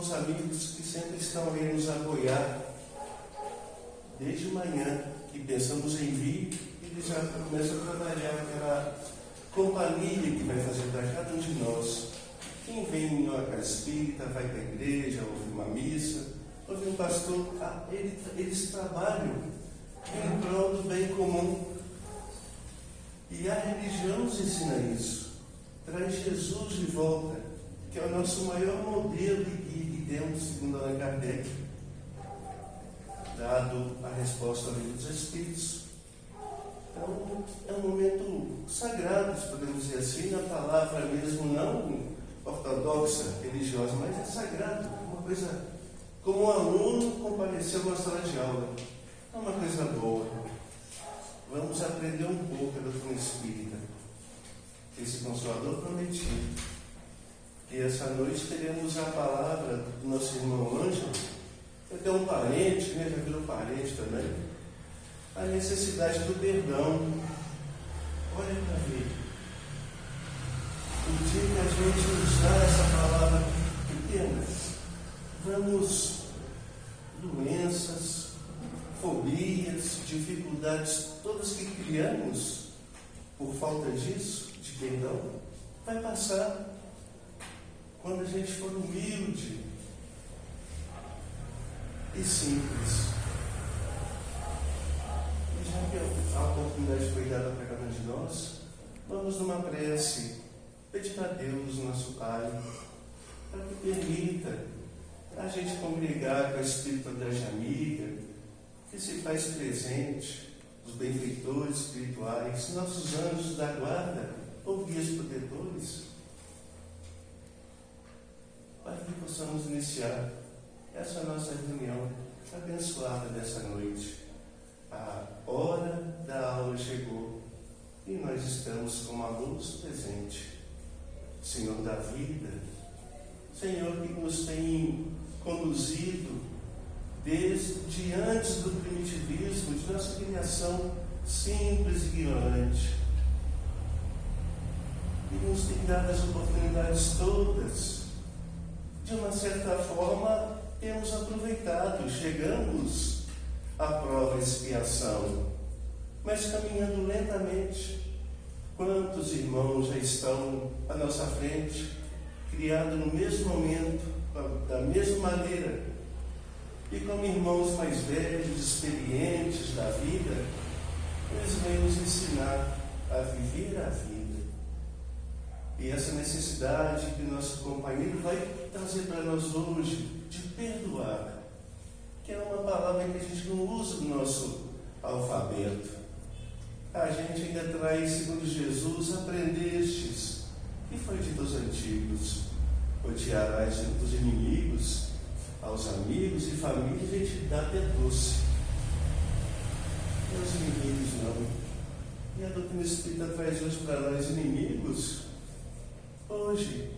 bons amigos que sempre estão aí nos apoiar desde manhã, que pensamos em vir e eles já começam a trabalhar aquela companhia que vai fazer para cada um de nós. Quem vem em uma casa espírita, vai para a igreja, ouve uma missa, ouve um pastor, eles trabalham em prol do bem comum. E a religião nos ensina isso. Traz Jesus de volta, que é o nosso maior modelo de guia que temos, segundo Allan Kardec, dado a resposta ao Livro dos Espíritos. Então, é um momento sagrado, se podemos dizer assim, na palavra mesmo, não ortodoxa, religiosa, mas é sagrado, uma coisa como um aluno compareceu na sala de aula. É uma coisa boa. Vamos aprender um pouco da doutrina espírita, esse Consolador prometido. E essa noite teremos a palavra do nosso irmão Ângelo, que é um parente, né? Já virou parente também. A necessidade do perdão. Olha para ver. O dia que a gente usar essa palavra pequena, vamos, doenças, fobias, dificuldades, todas que criamos por falta disso, de perdão, vai passar quando a gente for humilde e simples. E já que a oportunidade foi dada para cada um de nós, vamos numa prece, pedir a Deus, nosso Pai, para que permita a gente congregar com a espiritualidade amiga, que se faz presente, os benfeitores espirituais, nossos anjos da guarda, ou guias protetores, para que possamos iniciar essa nossa reunião abençoada dessa noite. A hora da aula chegou e nós estamos como alunos presentes. Senhor da vida, Senhor que nos tem conduzido desde antes do primitivismo, de nossa criação simples e ignorante, e nos tem dado as oportunidades todas. De uma certa forma, temos aproveitado, chegamos à prova e expiação, mas caminhando lentamente. Quantos irmãos já estão à nossa frente, criados no mesmo momento, da mesma maneira, e como irmãos mais velhos, experientes da vida, eles vêm nos ensinar a viver a vida. E essa necessidade que nosso companheiro vai trazer para nós hoje, de perdoar, que é uma palavra que a gente não usa no nosso alfabeto. A gente ainda traz, segundo Jesus, aprendestes, que foi dito aos antigos: odiarás os inimigos, aos amigos e família, a gente dá até doce. E aos inimigos não. E a doutrina espírita traz hoje para nós inimigos, hoje,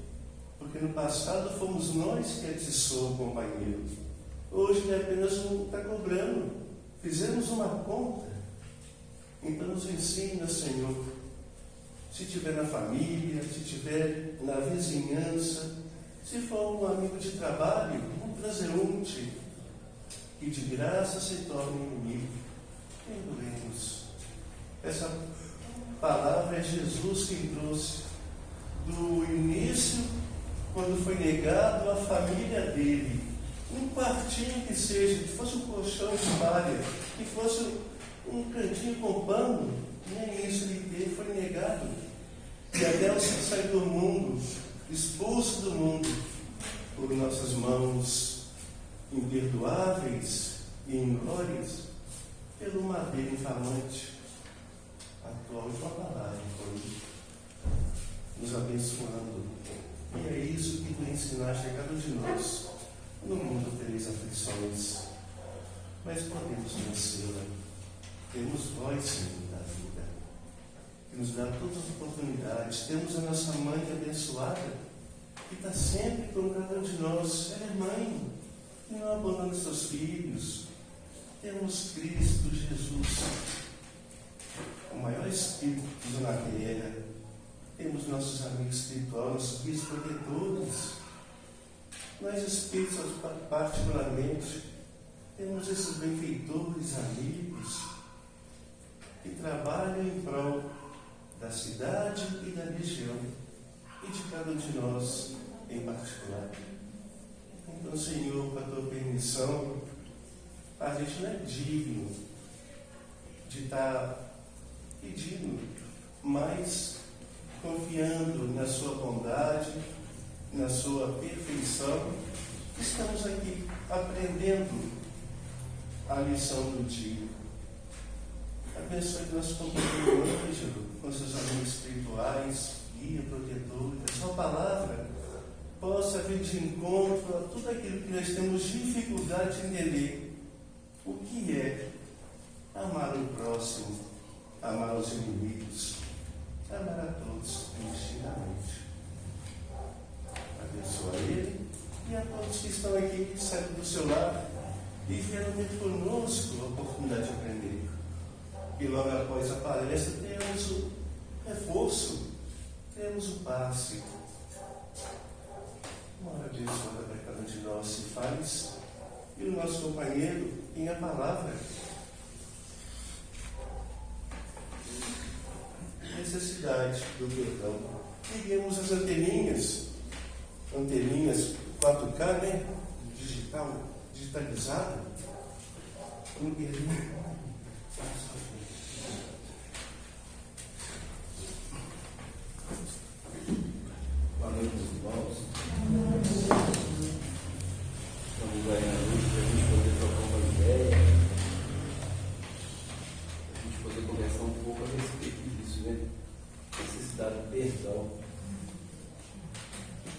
porque no passado fomos nós que atiçou o companheiro. Hoje ele apenas não está cobrando. Fizemos uma conta. Então nos ensina, Senhor, se tiver na família, se tiver na vizinhança, se for um amigo de trabalho, um transeunte, que de graça se torne inimigo, perdoemos. Essa palavra é Jesus quem trouxe do início, quando foi negado a família dele, um quartinho que seja, que fosse um colchão de palha, que fosse um cantinho com pano, nem isso lhe teve, foi negado. E até você sair do mundo, expulso do mundo, por nossas mãos imperdoáveis e inglórias, pelo madeiro infamante. A tua última palavra foi nos abençoando. E é isso que tu ensinaste a cada um de nós. No mundo tereis aflições, mas podemos vencê-la. Temos voz, Senhor, da vida, que nos dá todas as oportunidades. Temos a nossa mãe abençoada, que está sempre com cada um de nós. Ela é mãe, que não abandona seus filhos. Temos Cristo Jesus, o maior Espírito na terra. Temos nossos amigos espirituais, nossos guias protetores. Nós espíritos, particularmente, temos esses benfeitores amigos que trabalham em prol da cidade e da região e de cada um de nós em particular. Então, Senhor, com a tua permissão, a gente não é digno de estar pedindo, mas confiando na sua bondade, na sua perfeição, estamos aqui aprendendo a lição do dia. Abençoe nosso companheiro Ângelo, com seus amigos espirituais, guia, protetor, que a sua palavra possa vir de encontro a tudo aquilo que nós temos dificuldade de entender. O que é amar o próximo, amar os inimigos, amar a todos indistintamente. Abençoa ele e a todos que estão aqui, que saem do seu lado e vieram ter conosco a oportunidade de aprender. E logo após a palestra temos o reforço, temos o passe. Uma hora abençoada para cada um de nós se faz, e o nosso companheiro tem a palavra. Necessidade do perdão. Liguemos as anteninhas 4K, né? Digitalizado. Não perdi. Boa noite, meus irmãos. Estamos aí na luz para a gente poder trocar uma ideia, para a gente poder conversar um pouco a respeito disso, né? Necessidade de perdão.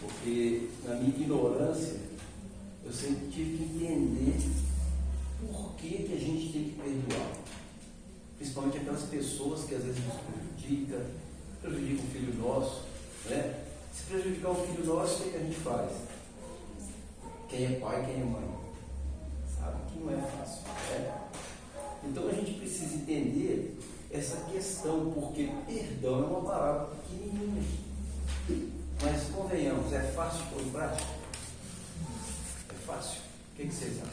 Porque na minha ignorância, eu sempre tive que entender por que a gente tem que perdoar. Principalmente aquelas pessoas que às vezes nos prejudicam o filho nosso, né? Se prejudicar o filho nosso, o que a gente faz? Quem é pai, quem é mãe? Sabe que não é fácil, né? Então a gente precisa entender essa questão, porque perdão é uma palavra pequenininha. Mas convenhamos, é fácil pôr em prática? É fácil? O que vocês acham?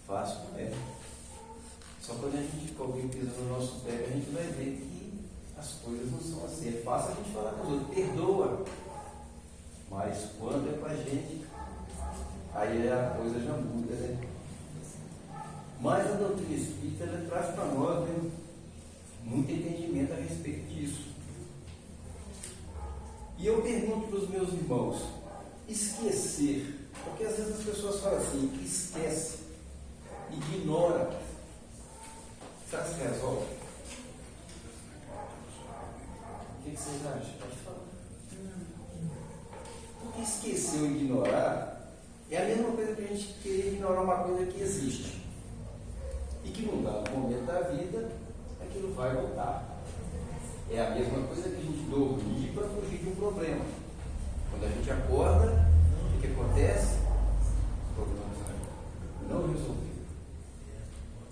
Fácil? É. Só quando a gente alguém pisa no nosso pé, a gente vai ver que as coisas não são assim. É fácil a gente falar com os outros, perdoa. Mas quando é com a gente, aí a coisa já muda, né? Mas a doutrina espírita, ela traz para nós, né, muito entendimento a respeito disso. E eu pergunto para os meus irmãos, esquecer, porque às vezes as pessoas falam assim, esquece, ignora, será que se resolve? O que vocês acham? Pode falar. Porque esquecer ou ignorar é a mesma coisa que a gente querer ignorar uma coisa que existe. E que num dado momento da vida, aquilo vai voltar. É a mesma coisa que a gente dormir para fugir de um problema. Quando a gente acorda, o que acontece? O problema não resolveu.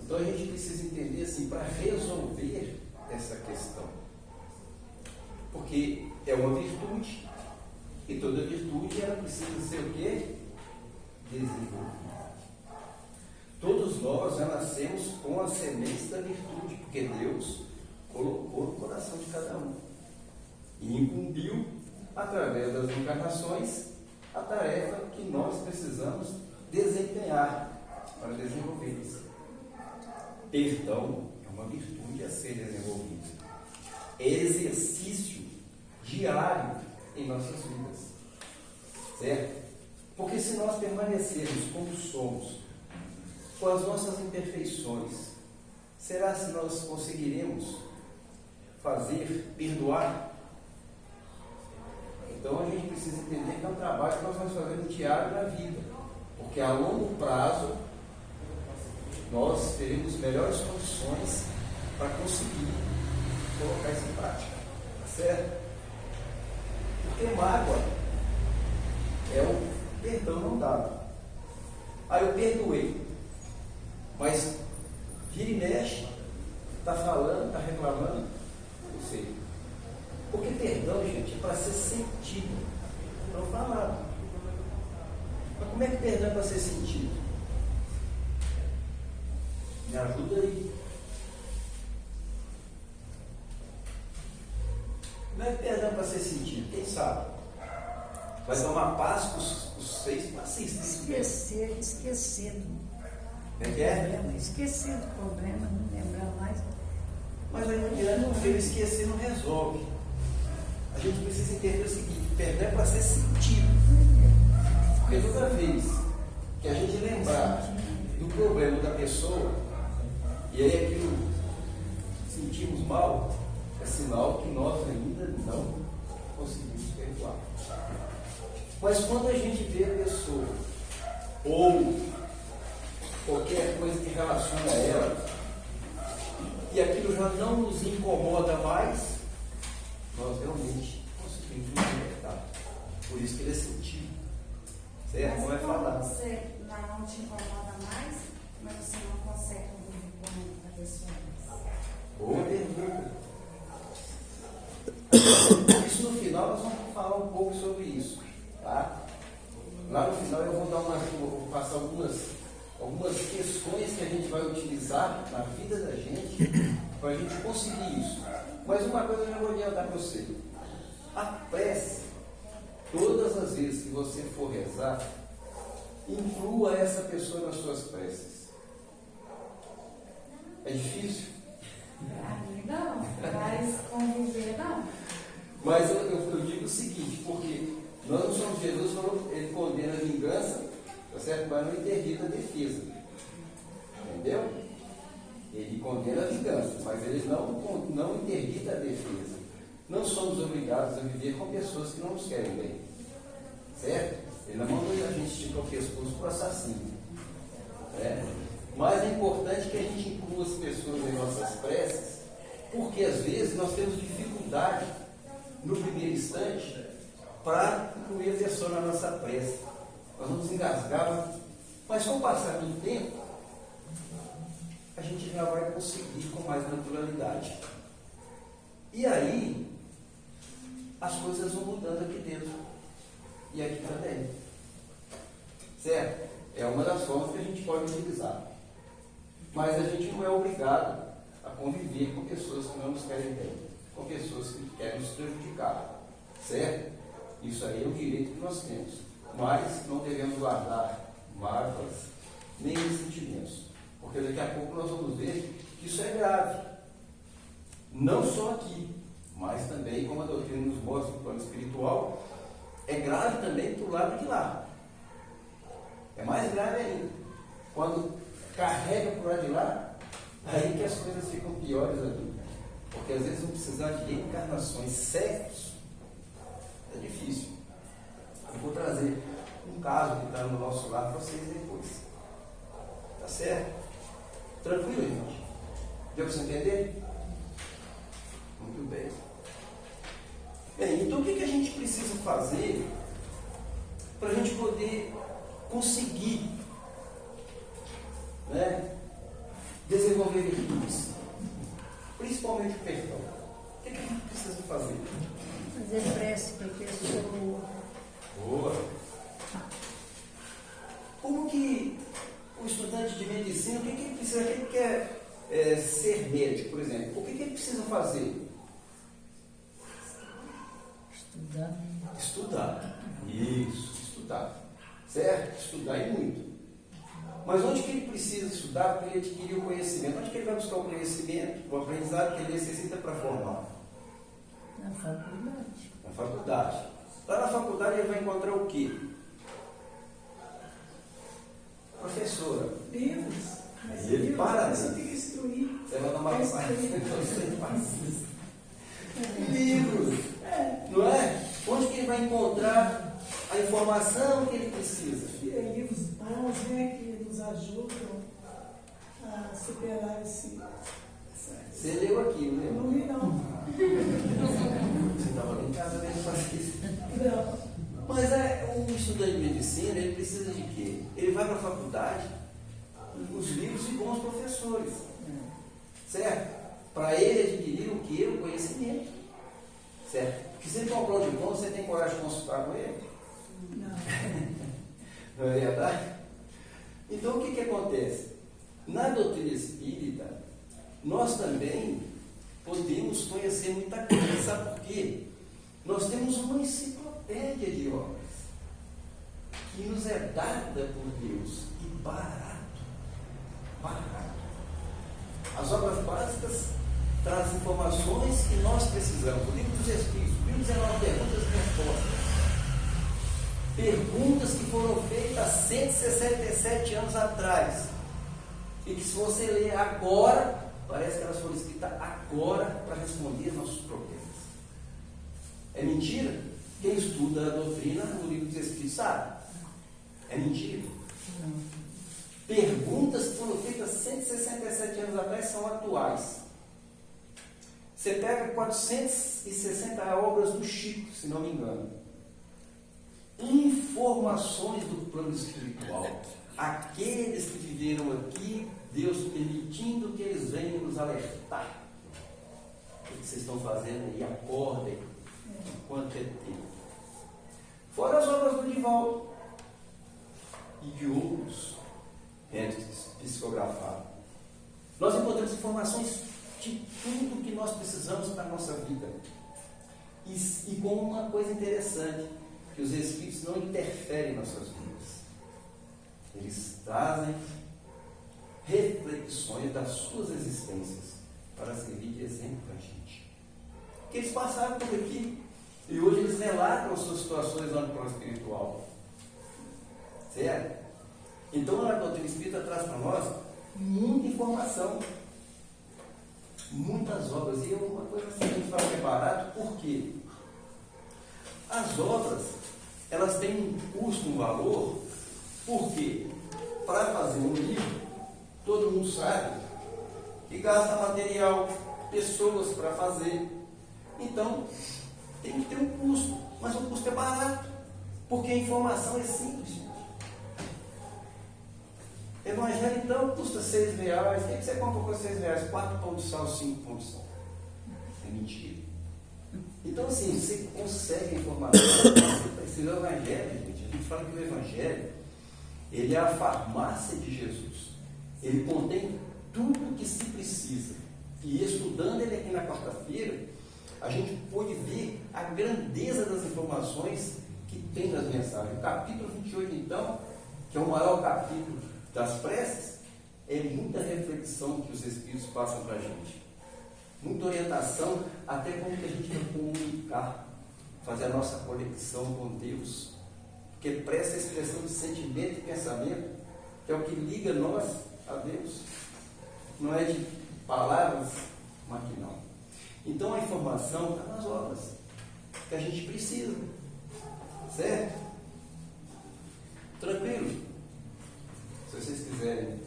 Então a gente precisa entender assim, para resolver essa questão. Porque é uma virtude, e toda virtude ela precisa ser o quê? Desenvolvida. Todos nós já nascemos com as sementes da virtude, porque Deus colocou no coração de cada um e incumbiu, através das encarnações, a tarefa que nós precisamos desempenhar para desenvolver isso. Perdão é uma virtude a ser desenvolvida. É exercício diário em nossas vidas, certo? Porque se nós permanecermos como somos, com as nossas imperfeições, será se nós conseguiremos fazer, perdoar? Então a gente precisa entender que é um trabalho que nós vamos fazer no diário da vida, porque a longo prazo nós teremos melhores condições para conseguir colocar isso em prática, tá certo? Porque mágoa é o perdão não dado. Aí eu perdoei, mas vira e mexe, está falando, está reclamando, não sei. Porque perdão, gente, é para ser sentido, não falado. Como é que perdão é para ser sentido? Me ajuda aí. Como é que perdão é para ser sentido? Quem sabe? Vai tomar paz com os 6 passistas. Esquecer do Como é que é? problema, esquecer do problema, não lembrar mais. Mas aí não adianta, ele esquecer não resolve. A gente precisa entender o seguinte: perdão é para ser sentido. Porque toda vez que a gente lembrar do problema da pessoa, e aí aquilo sentimos mal, é sinal que nós ainda não conseguimos perdoar. Mas quando a gente vê a pessoa, ou qualquer coisa que relaciona a ela, e aquilo já não nos incomoda mais, nós realmente conseguimos nos libertar. Por isso que ele é sentido. Certo? Não é falar. Você não te incomoda mais, mas você não consegue conviver com a pessoa. Boa pergunta. Isso no final nós vamos falar um pouco sobre isso. Tá? Lá no final eu vou passar algumas questões que a gente vai utilizar na vida da gente para a gente conseguir isso. Mas uma coisa eu já vou adiantar para você. A prece, todas as vezes que você for rezar, inclua essa pessoa nas suas preces. É difícil? Não, mas conviver não. Mas eu digo o seguinte, porque nós não somos Jesus, ele condena a vingança, tá certo? Mas não interdita a defesa. Entendeu? Ele condena a vingança, mas ele não interdita a defesa. Não somos obrigados a viver com pessoas que não nos querem bem. Certo? Ele não mandou a gente esticar o pescoço para o assassino. Mas é importante que a gente inclua as pessoas em nossas preces, porque às vezes nós temos dificuldade, no primeiro instante, para incluir a pessoa na nossa prece. Nós vamos engasgar, mas com o passar do tempo, a gente já vai conseguir com mais naturalidade. E aí, as coisas vão mudando aqui dentro e aqui também. Certo? É uma das formas que a gente pode utilizar. Mas a gente não é obrigado a conviver com pessoas que não nos querem bem, com pessoas que querem nos prejudicar. Certo? Isso aí é um direito que nós temos. Mas não devemos guardar mágoas nem ressentimentos. Porque daqui a pouco nós vamos ver que isso é grave. Não só aqui, mas também, como a doutrina nos mostra no plano espiritual, é grave também para o lado de lá. É mais grave ainda. Quando carrega para o lado de lá, aí que as coisas ficam piores ainda. Porque às vezes vão precisar de reencarnações séculos. É difícil. Eu vou trazer um caso que está no nosso lado para vocês depois. Tá certo? Tranquilo, gente? Deu para você entender? Muito bem. Bem, então o que a gente precisa fazer para a gente poder conseguir, desenvolver virtudes? Principalmente o perdão. O que a gente precisa fazer? Fazer prece para a pessoa. Boa. Como que o estudante de medicina, o que ele precisa, quem quer ser médico, por exemplo, o que ele precisa fazer? Estudar. Estudar. Isso, estudar. Certo? Estudar e muito. Mas onde que ele precisa estudar para ele adquirir o conhecimento? Onde que ele vai buscar o conhecimento, o aprendizado que ele necessita para formar? Na faculdade. Na faculdade. Lá na faculdade ele vai encontrar o quê? Professora. Livros. Mas Ele livros, para, você né? tem que instruir. Você vai dar uma Instruir. livros. Não é? Onde que ele vai encontrar a informação que ele precisa? Livros bons, que nos ajudam a superar esse. Você leu aqui, não Eu leu? não li, não. Você estava lá em casa vendo fazer isso. Não. Mas o estudante de medicina, ele precisa de quê? Ele vai para a faculdade, os livros e bons professores. Certo? Para ele adquirir o quê? O conhecimento. Certo? Porque se ele comprar um diploma, você tem coragem de consultar com ele? Não. Não é verdade? Então, o que acontece? Na doutrina espírita, nós também podemos conhecer muita coisa. Sabe por quê? Nós temos uma enciclopédia de obras que nos é dada por Deus e barato. As obras básicas trazem informações que nós precisamos. O Livro dos Espíritos, 1019 perguntas e respostas. Perguntas que foram feitas há 167 anos atrás. E que, se você ler agora, parece que elas foram escritas agora para responder nossos problemas. É mentira? Quem estuda a doutrina no Livro dos Espíritos sabe. É mentira? Não. Perguntas que foram feitas 167 anos atrás são atuais. Você pega 460 obras do Chico, se não me engano. Informações do plano espiritual. Aqueles que viveram aqui, Deus permitindo que eles venham nos alertar. O que vocês estão fazendo aí? Acordem. Enquanto é tempo. Fora as obras do Divaldo e de outros psicografados. Nós encontramos informações de tudo que nós precisamos para a nossa vida. E com uma coisa interessante, que os Espíritos não interferem nas nossas vidas. Eles trazem reflexões das suas existências para servir de exemplo para a gente. Que eles passaram por aqui e hoje eles relatam as suas situações lá no plano espiritual. Certo? Então a doutrina espírita traz para nós muita informação, muitas obras. E é uma coisa assim, a gente fala que é barato, por quê? As obras, elas têm um custo, um valor, porque para fazer um livro, todo mundo sabe que gasta material, pessoas para fazer. Então, tem que ter um custo, mas o custo é barato, porque a informação é simples. Evangelho, então, custa R$6. O que você compra com R$6? 4 pão de sal, 5 pão de sal. É mentira. Então, assim, você consegue a informação. Esse é o Evangelho, gente. A gente fala que o Evangelho, ele é a farmácia de Jesus. Ele contém tudo o que se precisa. E estudando ele aqui na quarta-feira, a gente pôde ver a grandeza das informações que tem nas mensagens. O capítulo 28, então, que é o maior capítulo das preces, é muita reflexão que os Espíritos passam para a gente. Muita orientação, até como que a gente vai comunicar, fazer a nossa conexão com Deus. Porque prece é a expressão de sentimento e pensamento, que é o que liga nós a Deus. Não é de palavras maquinal. Então a informação está nas obras que a gente precisa. Certo? Tranquilo? Se vocês quiserem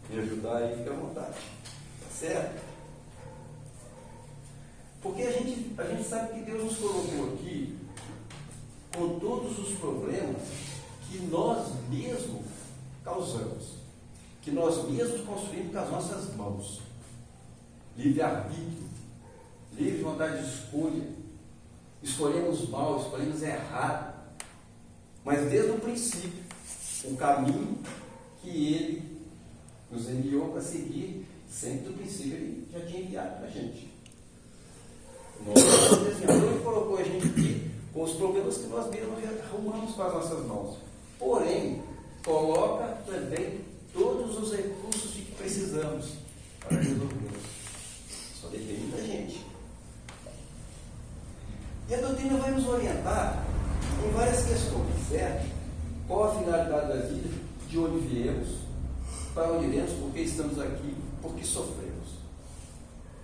me ajudar aí, fique à vontade. Tá certo? Porque a gente sabe que Deus nos colocou aqui com todos os problemas que nós mesmos causamos, que nós mesmos construímos com as nossas mãos. Livre-arbítrio, livre vontade de escolha. Escolhemos mal, escolhemos errado. Mas desde o princípio, o caminho que Ele nos enviou para seguir, sempre do princípio Ele já tinha enviado para a gente. Ele colocou a gente aqui com os problemas que nós mesmos arrumamos com as nossas mãos. Porém, coloca também todos os recursos que precisamos para resolvê-los. Só depende da gente. E a doutrina vai nos orientar em várias questões, certo? Qual a finalidade da vida, de onde viemos, para onde iremos, por que estamos aqui, por que sofremos.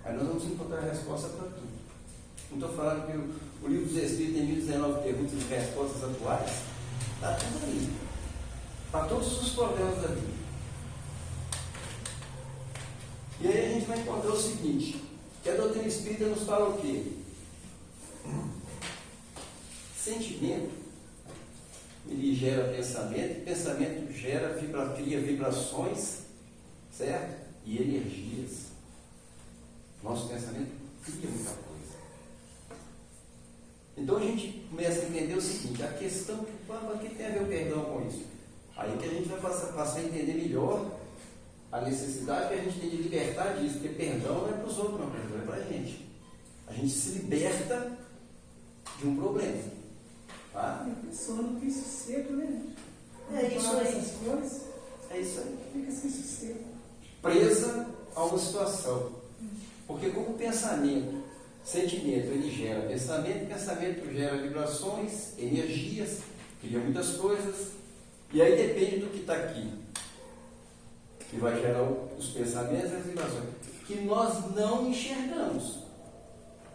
Aí nós vamos encontrar a resposta para tudo. Não estou falando que o Livro dos Espíritos tem 1019 perguntas e respostas atuais. Está tudo aí. Para todos os problemas da vida. E aí a gente vai encontrar o seguinte, que a doutrina espírita nos fala o quê? Sentimento, ele gera pensamento, e pensamento cria vibrações, certo? E energias. Nosso pensamento cria muita coisa. Então a gente começa a entender o seguinte, a questão que aqui tem a ver o perdão com isso. Aí que a gente vai passar a entender melhor a necessidade que a gente tem de libertar disso, porque perdão não é para os outros, não, perdão é para a gente. A gente se liberta de um problema. Tá? E a pessoa não tem sossego, né? É isso Fala aí. essas coisas, É isso aí. fica sem sossego. Presa a uma situação. Porque como pensamento, sentimento, ele gera pensamento, pensamento gera vibrações, energias, cria muitas coisas, e aí depende do que está aqui, que vai gerar os pensamentos e as vibrações, que nós não enxergamos,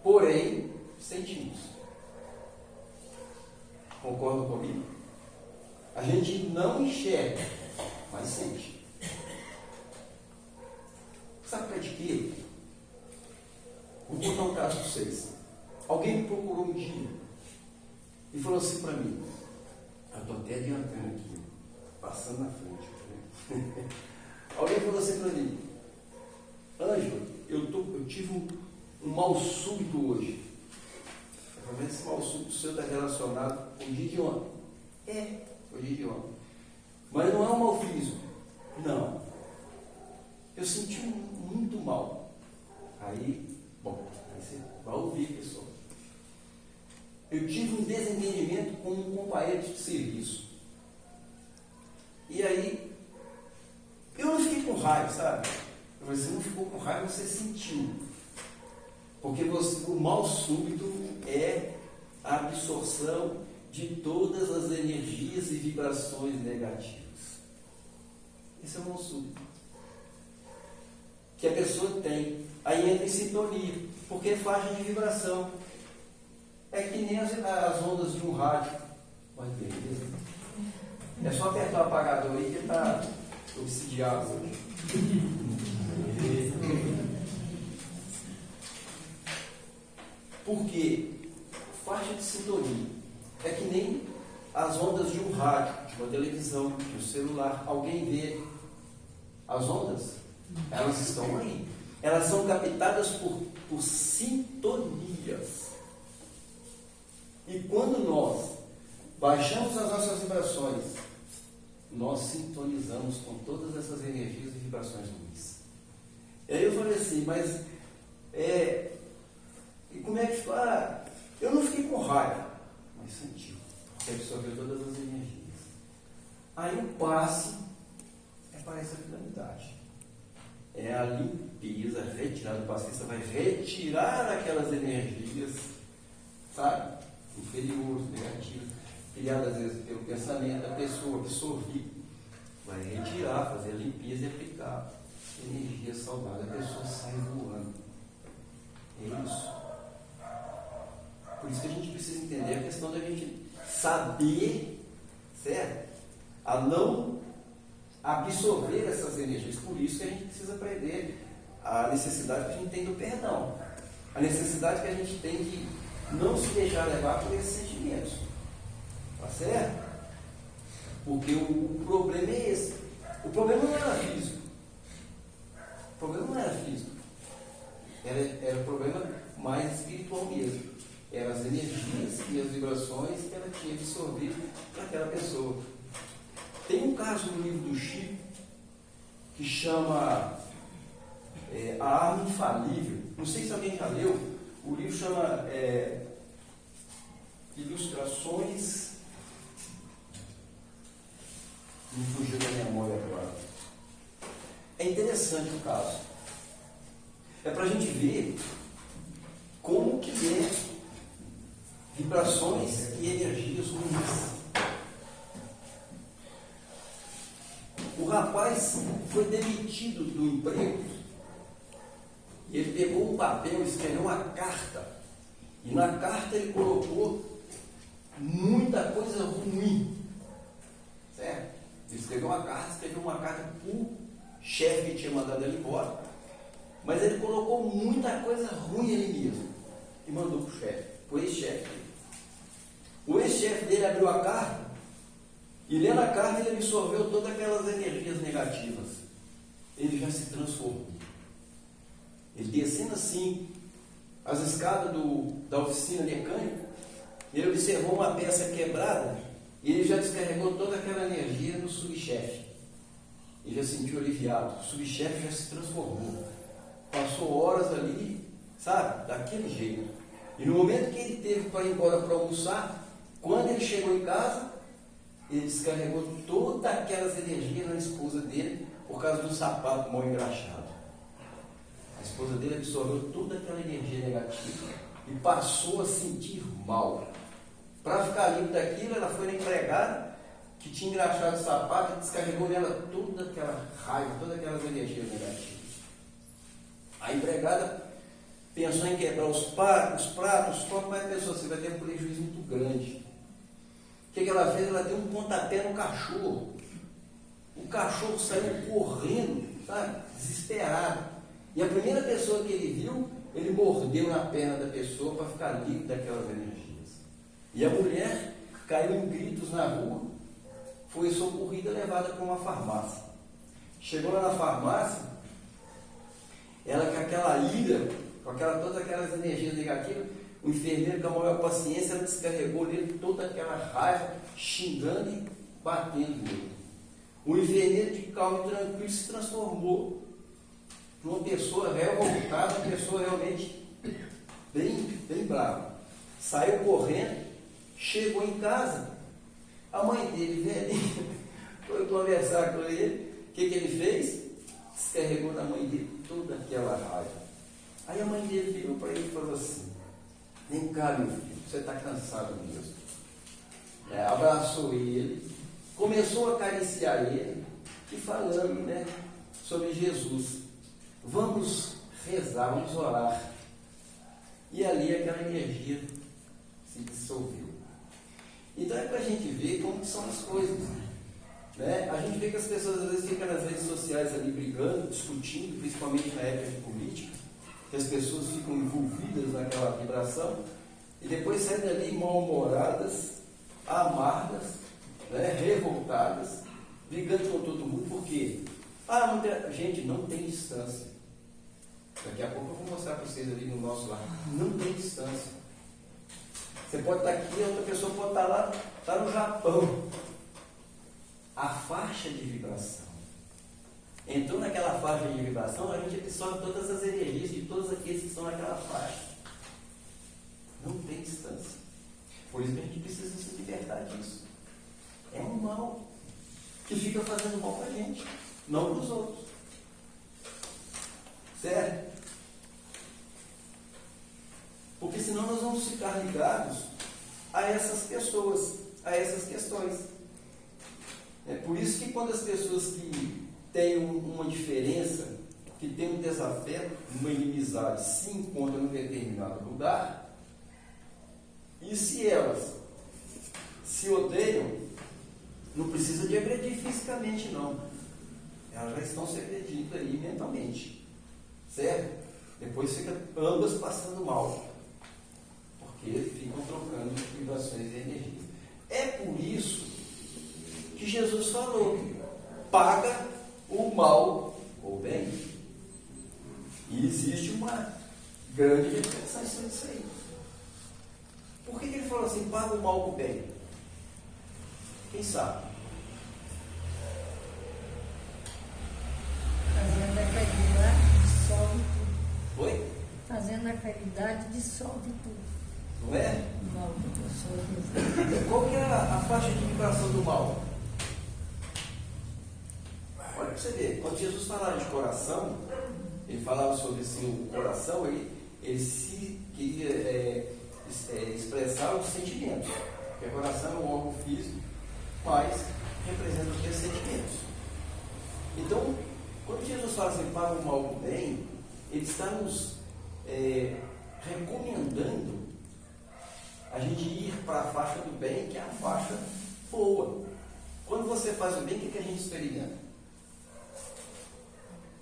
porém sentimos. Concordam comigo? A gente não enxerga, mas sente. Sabe para de quê? Vou contar um caso para vocês. Alguém me procurou um dia e falou assim para mim, eu estou até adiantando aqui, passando na frente. Alguém falou assim para mim, Ângelo, eu tive um mal súbito hoje. Eu falei, esse mal súbito seu está relacionado com o dia de ontem. Foi o dia de ontem. Mas não é um mal físico. Não. Eu senti muito mal. Aí você vai ouvir, pessoal. Eu tive um desentendimento com um companheiro de serviço. E aí, eu não fiquei com raiva, sabe? Você não ficou com raiva, você sentiu. Porque o mal súbito é a absorção de todas as energias e vibrações negativas. Esse é o mal súbito que a pessoa tem. Aí entra em sintonia, porque é faixa de vibração. É que nem as ondas de um rádio. Olha que beleza. É só apertar o apagador aí que está obsidiado hoje. Por quê? Faixa de sintonia. É que nem as ondas de um rádio, de uma televisão, de um celular. Alguém vê as ondas? Elas estão aí. Elas são captadas por sintonias. E quando nós baixamos as nossas vibrações, nós sintonizamos com todas essas energias e vibrações ruins. E aí eu falei assim, mas e como é que ficou? Eu não fiquei com raiva, mas senti, porque absorveu todas as energias. Aí o passe é para essa finalidade. É a limpeza, retirada. O passista vai retirar aquelas energias, sabe? Inferiores, negativas, criadas às vezes pelo pensamento da pessoa, absorver. Vai retirar, fazer a limpeza e aplicar energia saudável. A pessoa sai voando. É isso. Por isso que a gente precisa entender a questão da gente saber, certo? A não absorver essas energias. Por isso que a gente precisa aprender a necessidade que a gente tem do perdão. A necessidade que a gente tem de não se deixar levar por esses sentimentos. Tá certo? Porque o problema é esse. O problema não era físico. O problema não era físico. Era um problema mais espiritual mesmo. Eram as energias e as vibrações que ela tinha absorvido para aquela pessoa. Tem um caso no livro do Chico que chama A Arma Infalível. Não sei se alguém já leu. O livro chama Ilustrações. Me fugiu da memória agora. É interessante o caso. É para a gente ver como que é vibrações e energias ruins. O rapaz foi demitido do emprego e ele pegou um papel, escreveu uma carta, e na carta ele colocou muita coisa ruim, certo? Ele escreveu uma carta para o chefe que tinha mandado ele embora, mas ele colocou muita coisa ruim ele mesmo e mandou para o chefe, para o ex-chefe dele. O ex-chefe dele abriu a carta e lendo a carta ele absorveu todas aquelas energias negativas. Ele já se transformou. Ele descendo assim as escadas da oficina mecânica, ele observou uma peça quebrada E ele já descarregou toda aquela energia no subchefe. Ele já se sentiu aliviado. O subchefe já se transformou. Passou horas ali, sabe, daquele jeito. E no momento que ele teve para ir embora para almoçar, quando ele chegou em casa, ele descarregou todas aquelas energias na esposa dele por causa do sapato mal engraxado. A esposa dele absorveu toda aquela energia negativa e passou a sentir mal. Para ficar livre daquilo, ela foi na empregada que tinha engraxado o sapato e descarregou nela toda aquela raiva, todas aquelas energias negativas. A empregada pensou em quebrar os pratos, mas pensou assim, vai ter um prejuízo muito grande. O que ela fez? Ela deu um pontapé no cachorro. O cachorro saiu correndo, sabe? Desesperado. E a primeira pessoa que ele viu, ele mordeu na perna da pessoa para ficar livre daquelas energias. E a mulher caiu em gritos na rua, foi socorrida e levada para uma farmácia. Chegou lá na farmácia, ela com aquela ira, com todas aquelas energias negativas, o enfermeiro com a maior paciência, ela descarregou nele toda aquela raiva, xingando e batendo nele. O enfermeiro de calmo e tranquilo se transformou numa pessoa revoltada, uma pessoa realmente bem brava. Saiu correndo, chegou em casa, a mãe dele, velhinha, foi conversar com ele. O que ele fez? Descarregou na mãe dele toda aquela raiva. Aí a mãe dele virou para ele e falou assim: vem cá, meu filho, você está cansado mesmo. Abraçou ele, começou a acariciar ele e falando, né, sobre Jesus. Vamos rezar, vamos orar. E ali aquela energia se dissolveu. Então é para a gente ver como são as coisas. Né? A gente vê que as pessoas às vezes ficam nas redes sociais ali brigando, discutindo, principalmente na época de política, que as pessoas ficam envolvidas naquela vibração e depois saem dali mal-humoradas, amargas, né? Revoltadas, brigando com todo mundo. Por quê? Gente, não tem distância. Daqui a pouco eu vou mostrar para vocês ali no nosso lar. Não tem distância. Você pode estar aqui, a outra pessoa pode estar lá, está no Japão. A faixa de vibração. Entrou naquela faixa de vibração, a gente absorve todas as energias de todos aqueles que estão naquela faixa. Não tem distância. Por isso que a gente precisa se libertar disso. É um mal que fica fazendo mal para a gente, não para os outros. Certo? Porque senão nós vamos ficar ligados a essas pessoas, a essas questões. É por isso que quando as pessoas que têm uma diferença, que têm um desafeto, uma inimizade, se encontram em um determinado lugar, e se elas se odeiam, não precisa de agredir fisicamente, não. Elas já estão se agredindo aí mentalmente. Certo? Depois fica ambas passando mal. Porque ficam trocando vibrações e energias. É por isso que Jesus falou: paga o mal ou bem. E existe uma grande reflexão nisso aí. Por que ele falou assim, paga o mal ou bem? Quem sabe? Fazendo a caridade dissolve tudo. Oi? Fazendo a caridade dissolve tudo. Não é? O mal que a pessoa fez. Qual que é a faixa de vibração do mal? Olha para você ver, quando Jesus falava de coração, ele falava sobre assim, o coração, ele se queria expressar os sentimentos. Porque o coração é um órgão físico, mas representa os sentimentos. Então, quando Jesus fala assim, paga o mal com o bem, ele está nos recomendando a gente ir para a faixa do bem, que é a faixa boa. Quando você faz o bem, o que a gente experimenta?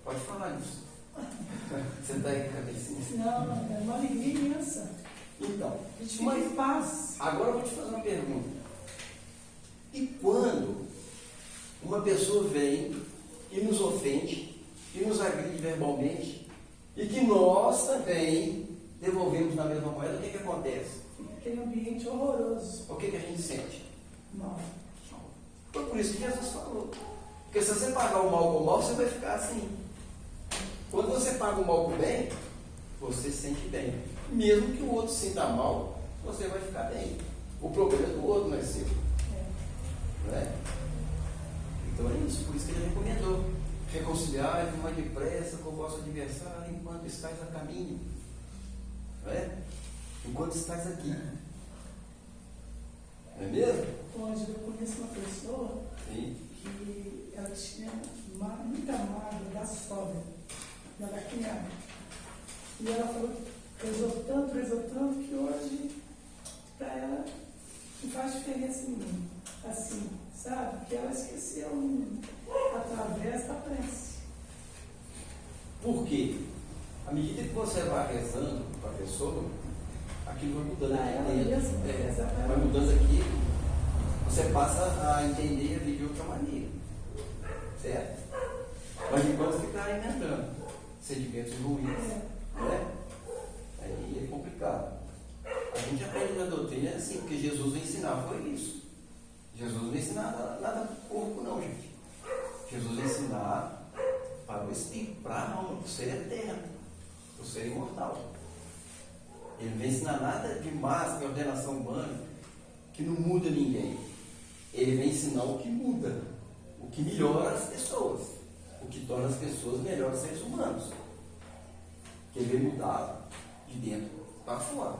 Pode falar isso. Você está aí com a cabecinha? Não, é uma alegria imensa. Então, A gente fica em paz. agora eu vou te fazer uma pergunta. E quando uma pessoa vem e nos ofende, e nos agride verbalmente, e que nós também devolvemos na mesma moeda, o que acontece? Fica aquele ambiente horroroso. O que a gente sente? Mal. Foi por isso que Jesus falou. Porque se você pagar o mal com o mal, você vai ficar assim. Quando você paga o mal com o bem, você se sente bem. Mesmo que o outro sinta mal, você vai ficar bem. O problema é do outro, não é seu. Não é? Então é isso, por isso que ele recomendou. Reconciliar-vos mais depressa com o vosso adversário enquanto estáis a caminho. Não é? Enquanto estáis aqui. Não é mesmo? Hoje eu conheço uma pessoa Sim. que ela tinha muita mágoa da sogra, da cunhada. E ela falou que rezou tanto, que hoje, para ela, não faz diferença nenhuma. Assim, sabe? Que ela esqueceu através da prece. Por quê? À medida que você vai rezando para a pessoa, aquilo vai mudando Para ela aqui dentro. mesma, exatamente. Vai mudando aqui, você passa a entender e a viver de outra maneira. Certo? Mas enquanto ficar alimentando sentimentos ruins, não é? Aí é complicado. A gente aprende na doutrina assim, porque Jesus vai ensinar, foi isso. Jesus não vai ensinar nada para o corpo, não, gente. Jesus vai ensinar para o espírito, para a alma, para o ser eterno, para o ser imortal. Ele não vai ensinar nada de máxima ordenação humana, que não muda ninguém. Ele vai ensinar o que muda, o que melhora as pessoas, o que torna as pessoas melhores seres humanos. Que ele vai mudar de dentro para fora,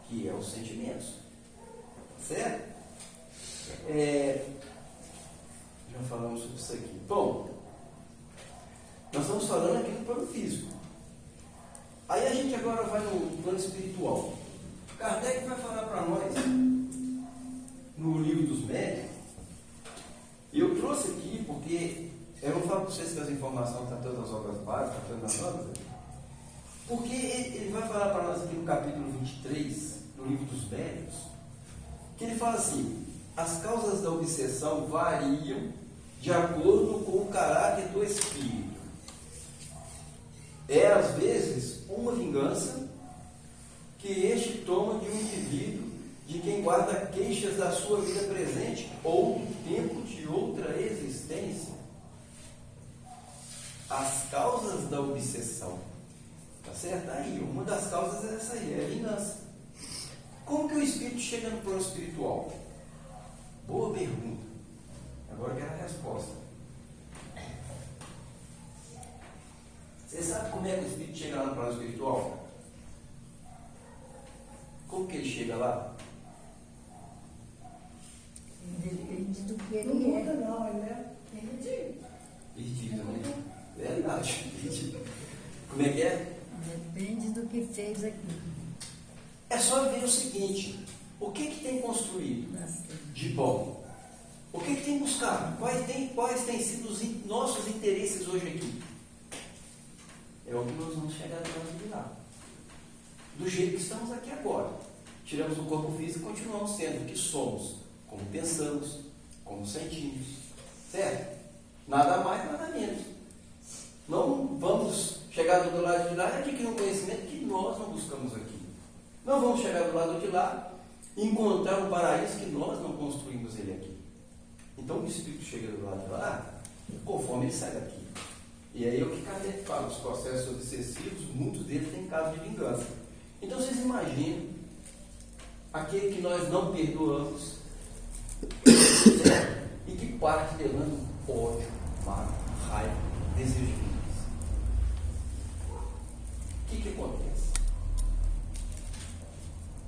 que é os sentimentos. Certo? Já falamos sobre isso aqui. Bom, nós estamos falando aqui do plano físico. Aí a gente agora vai no plano espiritual. Kardec vai falar para nós, no livro dos médiuns, e eu trouxe aqui porque eu não falo para vocês que as informações estão todas nas obras básicas, estão todas nas obras, porque ele vai falar para nós aqui no capítulo 23, no livro dos médiuns, que ele fala assim: as causas da obsessão variam de acordo com o caráter do espírito. É, às vezes, uma vingança que este toma de um indivíduo de quem guarda queixas da sua vida presente ou do tempo de outra existência. As causas da obsessão. Tá certo? Aí, uma das causas é essa aí, é a vingança. Como que o espírito chega no plano espiritual? Boa pergunta. Agora eu quero a resposta. Você sabe como é que o espírito chega lá no plano espiritual? Como que ele chega lá? Depende do que Não ele muda é. não, ele é perdido. Perdido, né? Verdade, perdido. Como é que é? Depende do que fez aqui. É só ver o seguinte: o que tem construído de bom? O que tem buscado? Quais têm sido os nossos interesses hoje aqui? É o que nós vamos chegar de lá. Do jeito que estamos aqui agora. Tiramos o corpo físico e continuamos sendo o que somos, como pensamos, como sentimos. Certo? Nada mais, nada menos. Não vamos chegar do lado de lá e adquirir um conhecimento que nós não buscamos aqui. Não vamos chegar do lado de lá e encontrar um paraíso que nós não construímos ele aqui. Então o espírito chega do lado de lá conforme ele sai daqui. E aí é o que Kardec fala: os processos obsessivos, muitos deles têm caso de vingança. Então vocês imaginam aquele que nós não perdoamos e que parte levando ódio, mágoa, raiva, desejo de vingança. O que acontece?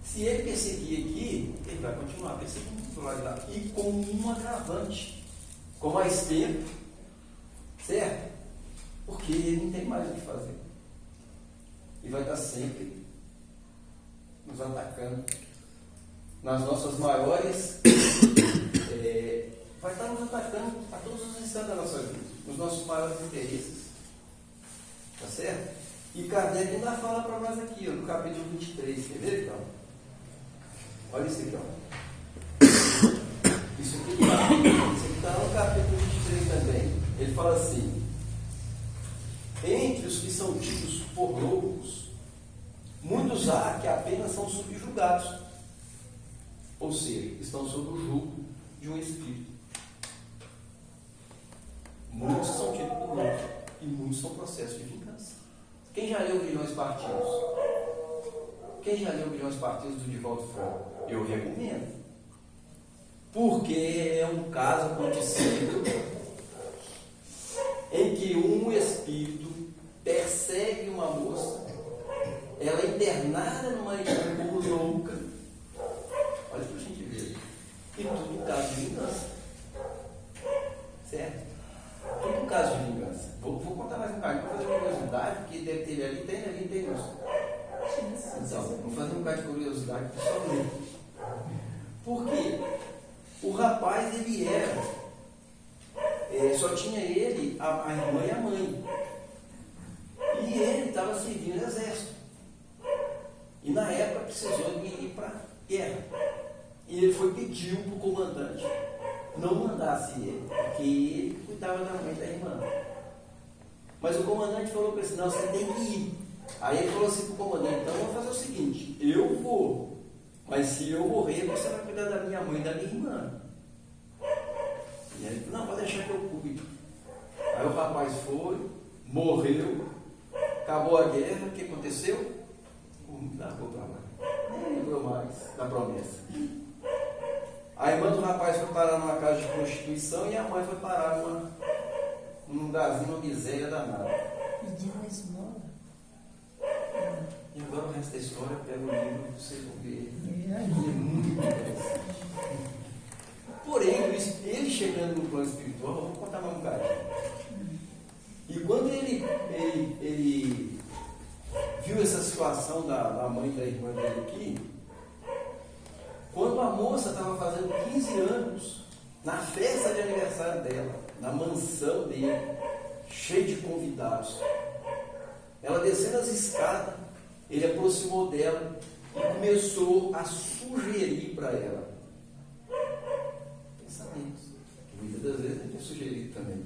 Se ele perseguir aqui, ele vai continuar perseguindo do lado de lá. E com um agravante, com mais tempo, certo? Porque ele não tem mais o que fazer. E vai estar sempre nos atacando nas nossas maiores. Vai estar nos atacando a todos os instantes da nossa vida, nos nossos maiores interesses. Tá certo? E Kardec ainda fala para nós aqui, ó, no capítulo 23. Quer ver, então? Olha isso aqui, ó. Isso aqui está no capítulo 23 também. Ele fala assim: entre os que são tidos por loucos, muitos há que apenas são subjugados. Ou seja, estão sob o jugo de um espírito. Muitos são tidos por outro e muitos são processos de vingança. Quem já leu Grilhões Partidos? Quem já leu Grilhões Partidos do Divaldo Franco? Eu recomendo. Porque é um caso acontecido em que um espírito persegue uma moça, ela é internada numa igreja como louca. Olha para a gente ver. E tudo caso de vingança. Certo? Tudo caso de vingança. Vou contar mais um bocadinho para fazer uma curiosidade, porque deve ter ali, tem isso. Então, vou fazer um bocado de curiosidade para só ler. Por quê? O rapaz, ele era, só tinha ele, a irmã e a mãe. E ele estava servindo no exército. E na época precisou de ir para a guerra. E ele pediu para o comandante não mandasse ele, porque ele cuidava da mãe da irmã. Mas o comandante falou para ele: não, você tem que ir. Aí ele falou assim para o comandante: então vamos fazer o seguinte, eu vou, mas se eu morrer, você vai cuidar da minha mãe e da minha irmã. E ele falou: não, pode deixar que eu cuido. Aí o rapaz foi, morreu, acabou a guerra, o que aconteceu? Largou para lá. Nem lembrou mais da promessa. A irmã do rapaz foi parar numa casa de prostituição e a mãe foi parar num lugarzinho, uma miséria danada. Me deu uma esmola. E agora o resto da história, pega o livro e vocês vão ver. É. É muito interessante. Porém, ele chegando no plano espiritual, eu vou contar mais um bocadinho. E quando ele viu essa situação da mãe e da irmã dele aqui, quando a moça estava fazendo 15 anos, na festa de aniversário dela, na mansão dele, cheia de convidados, ela descendo as escadas, ele aproximou dela e começou a sugerir para ela pensamentos. Muitas das vezes a gente é sugerido também.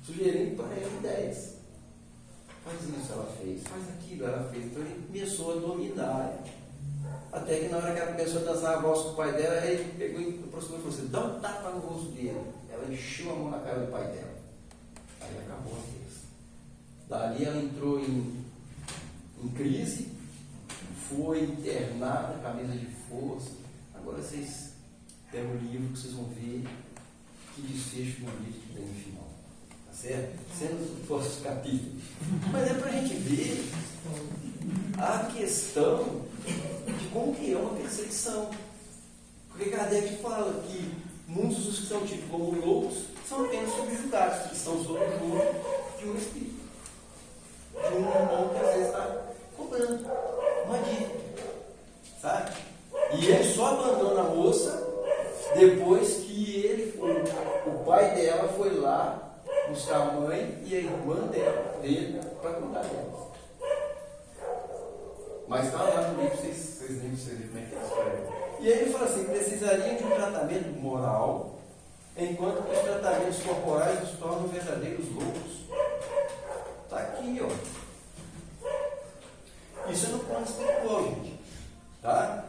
Sugerindo para ela ideias. Faz isso, ela fez. Faz aquilo, ela fez. Então ele começou a dominar ela. Até que na hora que ela começou a dançar a voz com o pai dela, ele pegou e aproximou e falou assim: dá um tapa no rosto dele. Ela encheu a mão na cara do pai dela. Aí acabou a festa. Dali ela entrou em crise, foi internada, camisa de força. Agora vocês pegam o livro que vocês vão ver que desfecho bonito que tem no final. Tá certo? Sendo os próximos capítulos. Mas é para a gente ver a questão de como que é uma perseguição. Porque Kardec fala que muitos dos que são tidos como loucos são apenas subjugados, que estão sob o jugo de um espírito, de um irmão que às vezes está cobrando uma dívida, sabe? E ele só abandona a moça depois que o pai dela foi lá buscar a mãe e a irmã dele para cuidar delas. Mas está lá no livro, vocês nem precisam ver como é que é a história. E aí ele fala assim: precisaria de um tratamento moral, enquanto que os tratamentos corporais os tornam verdadeiros loucos. Está aqui, ó. Isso é no plano espiritual, gente. Tá?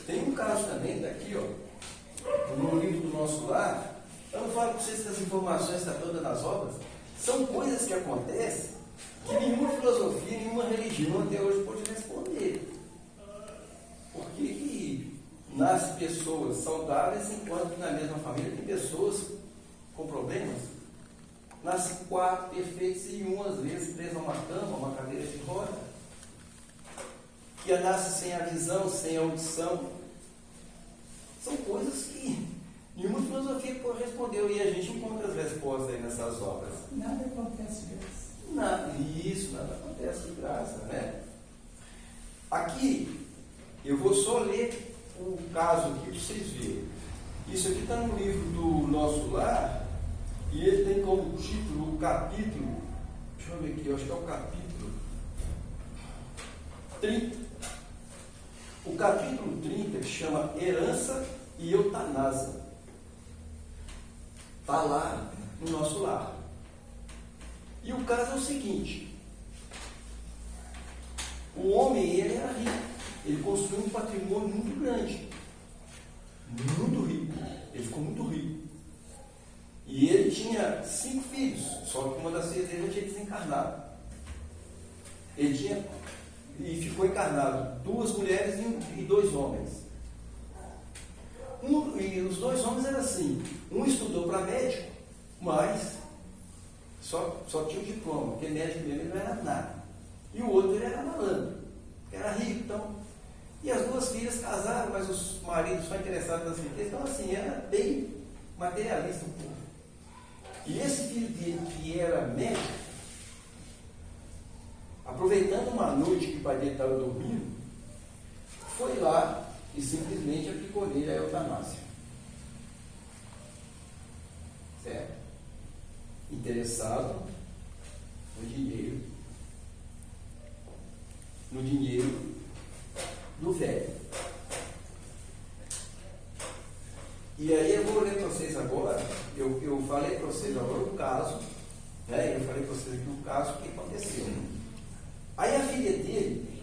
Tem um caso também, está aqui, ó, no livro do Nosso Lar. Eu não falo para vocês que as informações estão todas nas obras. São coisas que acontecem que nenhuma filosofia, nenhuma religião até hoje pode responder. Por que nascem pessoas saudáveis enquanto que na mesma família tem pessoas com problemas? Nascem 4 perfeitos e um às vezes preso a uma cama, uma cadeira de roda. Que nasce sem a visão, sem a audição. São coisas que nenhuma filosofia pode responder, e a gente encontra as respostas aí nessas obras. Nada acontece de graça. Nada acontece de graça, né? Aqui, eu vou só ler o caso aqui para vocês verem. Isso aqui está no livro do Nosso Lar, e ele tem como título o capítulo, deixa eu ver aqui, eu acho que é o capítulo 30. O capítulo 30, que chama Herança e Eutanásia. Está lá no Nosso Lar. E o caso é o seguinte: O homem, ele era rico. Ele construiu um patrimônio muito grande. Muito rico. Ele ficou muito rico. E ele tinha 5 filhos, só que uma das filhas dele já tinha desencarnado. Ele tinha, e ficou encarnado, 2 mulheres e 2 homens. E os 2 homens eram assim, um estudou para médico, mas só tinha o diploma, porque médico mesmo ele não era nada. E o outro ele era malandro, era rico, então. E as 2 filhas casaram, mas os maridos só interessados nas riquezas, então assim, era bem materialista um pouco. E esse filho dele, que era médico, aproveitando uma noite que o pai dele estava dormindo, foi lá e simplesmente aplicou nele a eutanásia. Certo? Interessado no dinheiro do velho. E aí eu vou ler para vocês agora, eu falei para vocês agora o caso, né? Eu falei para vocês aqui o caso que aconteceu. Aí a filha dele,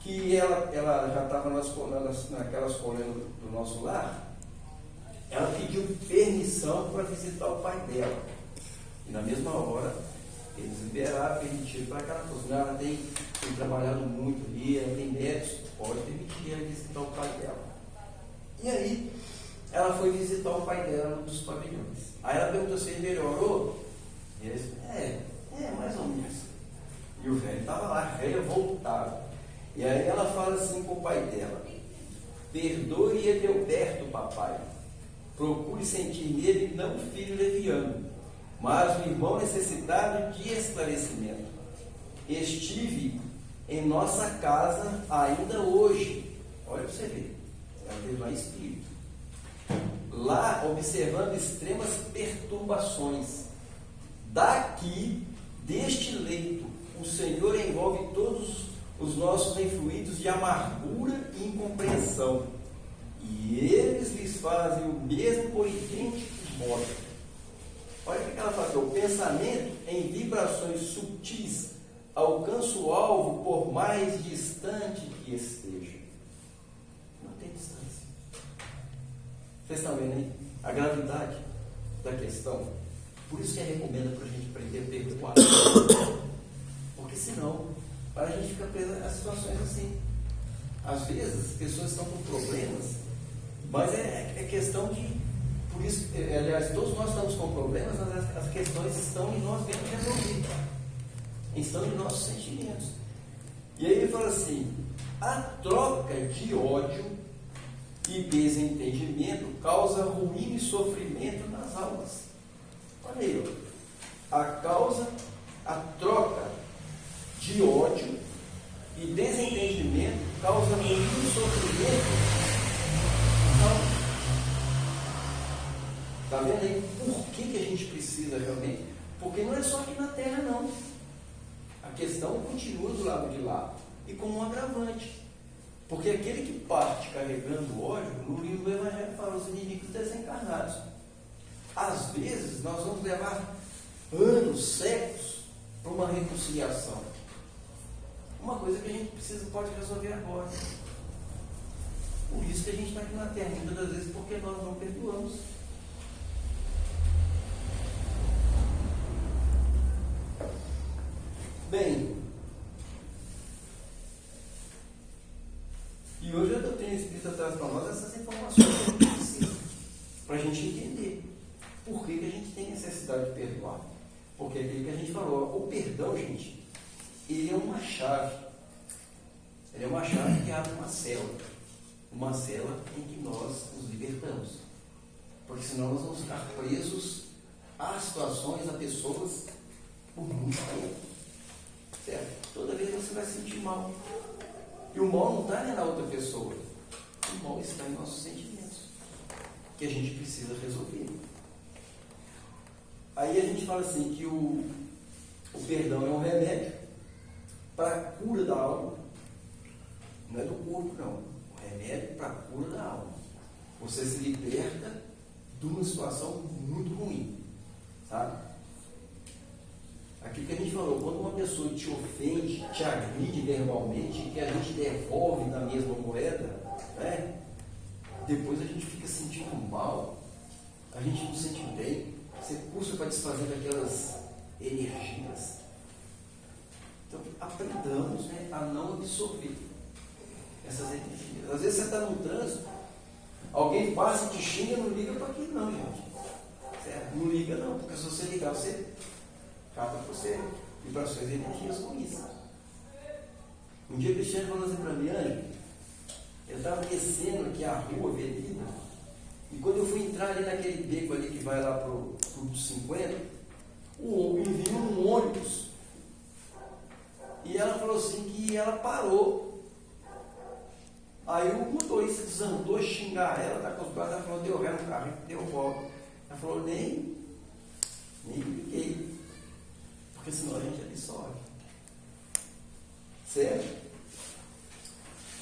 que ela já estava naquelas colônias do nosso lar, ela pediu permissão para visitar o pai dela. E na mesma hora, eles liberaram, permitiram para aquela coisa. Ela tem trabalhado muito ali, ela tem médicos, pode permitir ela visitar o pai dela. E aí, ela foi visitar o pai dela num dos pavilhões. Aí ela perguntou se ele melhorou. E ele disse, mais ou menos. E o velho estava lá, revoltado. E aí ela fala assim com o pai dela: perdoe Edelberto, papai. Procure sentir nele não um filho leviano, mas um irmão necessitado de esclarecimento. Estive em nossa casa ainda hoje. Olha para você ver. Ela teve lá espírito. Lá observando extremas perturbações. Daqui, deste leito, o Senhor envolve todos os nossos influídos de amargura e incompreensão, e eles lhes fazem o mesmo por idênticos modos. Olha o que ela fala: o pensamento em vibrações sutis alcança o alvo por mais distante que esteja. Não tem distância. Vocês estão vendo aí a gravidade da questão? Por isso que eu recomendo para a gente aprender a perdoar. Porque senão a gente fica preso a situações assim. Às vezes as pessoas estão com problemas, mas é questão de. Por isso, aliás, todos nós estamos com problemas, mas as questões estão em nós mesmos resolver. Estão em nossos sentimentos. E aí ele fala assim: a troca de ódio e desentendimento causa ruína e sofrimento nas almas. Olha aí, a troca de ódio e desentendimento causa ruína e sofrimento nas almas. Está vendo aí por que a gente precisa realmente? Porque não é só aqui na Terra, não. A questão continua do lado de lá. E como um agravante. Porque aquele que parte carregando ódio, no livro do Evangelho fala, os inimigos desencarnados. Às vezes nós vamos levar anos, séculos, para uma reconciliação. Uma coisa que a gente pode resolver agora. Por isso que a gente está aqui na Terra, muitas das vezes, porque nós não perdoamos. Bem, e hoje a doutrina espírita traz para nós essas informações que a gente precisa, para a gente entender por que a gente tem necessidade de perdoar. Porque é aquilo que a gente falou, o perdão, gente, ele é uma chave. Ele é uma chave que abre uma cela em que nós nos libertamos. Porque senão nós vamos ficar presos a situações, a pessoas, por muito tempo. Certo? Toda vez você vai se sentir mal. E o mal não está na outra pessoa. O mal está em nossos sentimentos, que a gente precisa resolver. Aí a gente fala assim que o perdão é um remédio para a cura da alma. Não é do corpo, não. O remédio para a cura da alma. Você se liberta de uma situação muito ruim. Sabe? Aquilo que a gente falou, quando uma pessoa te ofende, te agride verbalmente, que a gente devolve na mesma moeda, né? Depois a gente fica sentindo mal, a gente não sente bem, você custa para desfazer daquelas energias. Então, aprendamos, né, a não absorver essas energias. Às vezes você está no trânsito, alguém passa e te xinga, não liga para aquilo não, gente. Certo? Não liga não, porque se você ligar, você capta para você vibrações e energias com isso. Um dia o Cristiano falou assim para mim, Ângelo, eu estava descendo aqui a rua, a avenida, e quando eu fui entrar ali naquele beco ali que vai lá para o 50, me viu um ônibus. E ela falou assim que ela parou. Aí o motorista desandou a xingar ela, tá com os braços, ela falou, deu ré no carro, deu volta. Ela falou, nem liguei. Porque senão a gente absorve. Certo?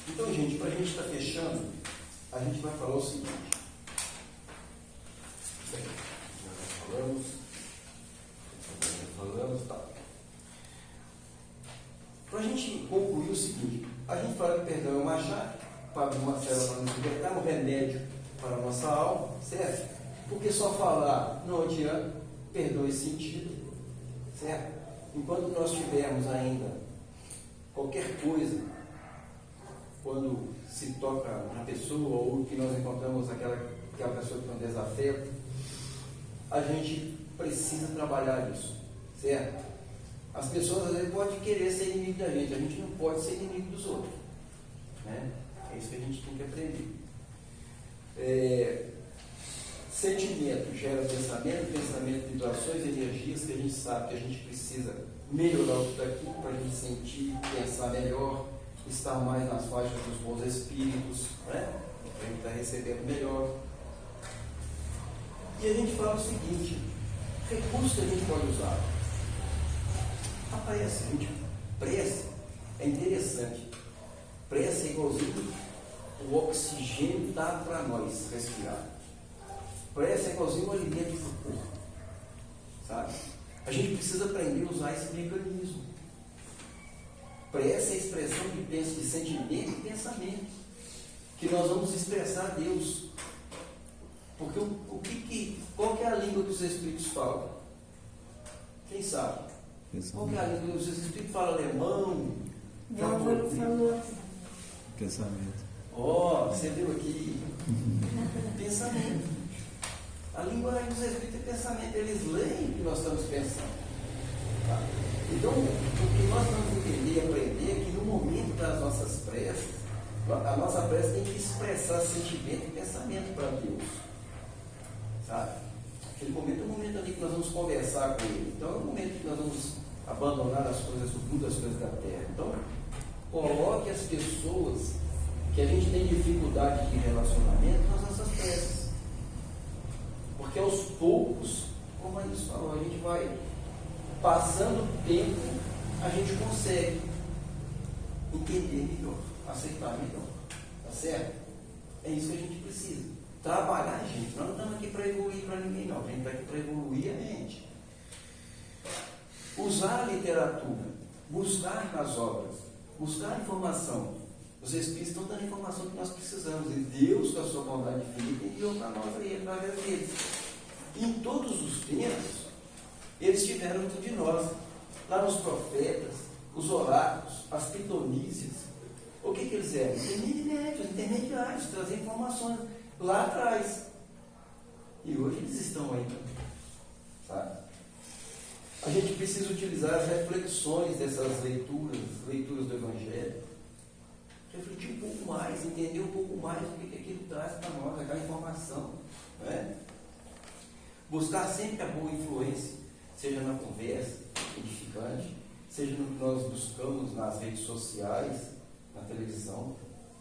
Então, gente, para a gente estar fechando, a gente vai falar o seguinte. Falamos, tá. Para a gente concluir o seguinte, a gente fala que perdão é uma chave para abrir uma célula para nos libertar, um remédio para a nossa alma, certo? Porque só falar não adianta, perdão é sentido, certo? Enquanto nós tivermos ainda qualquer coisa, quando se toca na pessoa ou que nós encontramos aquela pessoa que tem um desafeto, a gente precisa trabalhar isso, certo? As pessoas às vezes podem querer ser inimigo da gente, a gente não pode ser inimigo dos outros, né? É isso que a gente tem que aprender. Sentimento gera pensamento, pensamento vibrações, energias que a gente sabe que a gente precisa melhorar o que está aqui para a gente sentir, pensar melhor, estar mais nas faixas dos bons espíritos, né? Para a gente estar recebendo melhor. E a gente fala o seguinte, recursos que a gente pode usar. A prece, gente, prece é interessante. Prece é igualzinho o oxigênio dado para nós respirar. Prece é igualzinho o alimento para o corpo. Sabe? A gente precisa aprender a usar esse mecanismo. Prece é a expressão de sentimento e pensamento. Que nós vamos expressar a Deus. Porque qual que é a língua que os Espíritos falam? Quem sabe? Qual que é a língua? Os Espíritos falam alemão? Não, eu falo Pensamento. Você viu aqui? Pensamento. A língua dos Espíritos é pensamento. Eles leem o que nós estamos pensando. Tá? Então, o que nós temos que entender e aprender é que no momento das nossas preces, a nossa prece tem que expressar sentimento e pensamento para Deus. Sabe? Aquele momento é o momento ali que nós vamos conversar com Ele. Então é o momento que nós vamos abandonar as coisas do mundo, as coisas da terra. Então, coloque as pessoas que a gente tem dificuldade de relacionamento nas nossas preces. Porque aos poucos, como a gente falou, a gente vai passando o tempo, a gente consegue entender melhor, aceitar melhor. Tá certo? É isso que a gente precisa. Trabalhar a gente. Nós não estamos aqui para evoluir para ninguém, não. A gente está aqui para evoluir a gente. Usar a literatura, buscar nas obras, buscar informação. Os Espíritos estão dando a informação que nós precisamos. E Deus, com a sua bondade infinita, enviou para nós aí, através deles. E em todos os tempos, eles tiveram muito de nós. Lá nos profetas, os oráculos, as pitonícias. O que eles eram? Intermediários, trazer informações lá atrás. E hoje eles estão aí também. Sabe? A gente precisa utilizar as reflexões dessas leituras do Evangelho. Refletir um pouco mais, entender um pouco mais o que aquilo traz para nós, aquela informação. Né? Buscar sempre a boa influência, seja na conversa edificante, seja no que nós buscamos nas redes sociais, na televisão,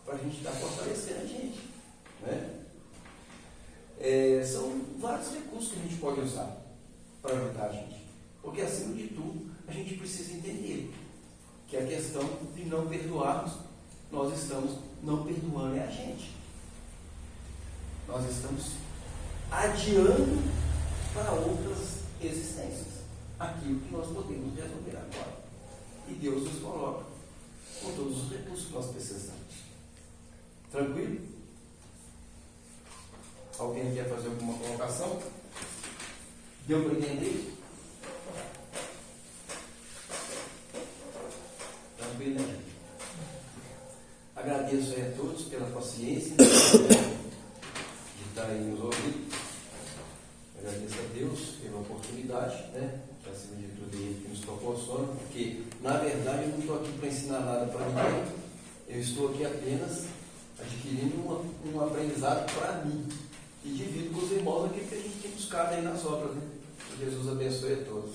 para a gente estar fortalecendo a gente. Né? São vários recursos que a gente pode usar para ajudar a gente. Porque, acima de tudo, a gente precisa entender que a questão de não perdoarmos, nós estamos não perdoando a gente. Nós estamos adiando para outras existências. aquilo que nós podemos resolver agora. E Deus nos coloca com todos os recursos que nós precisamos. Tranquilo? Alguém quer fazer alguma colocação? Deu para entender? Tranquilo, né, gente? Agradeço aí a todos pela paciência de estar aí nos ouvindo. Agradeço a Deus pela oportunidade, né? Acima de tudo Ele que nos proporciona, porque na verdade eu não estou aqui para ensinar nada para ninguém, eu estou aqui apenas adquirindo um aprendizado para mim e divido com os irmãos aquilo que a gente tem buscado aí nas obras, né? Que Jesus abençoe a todos.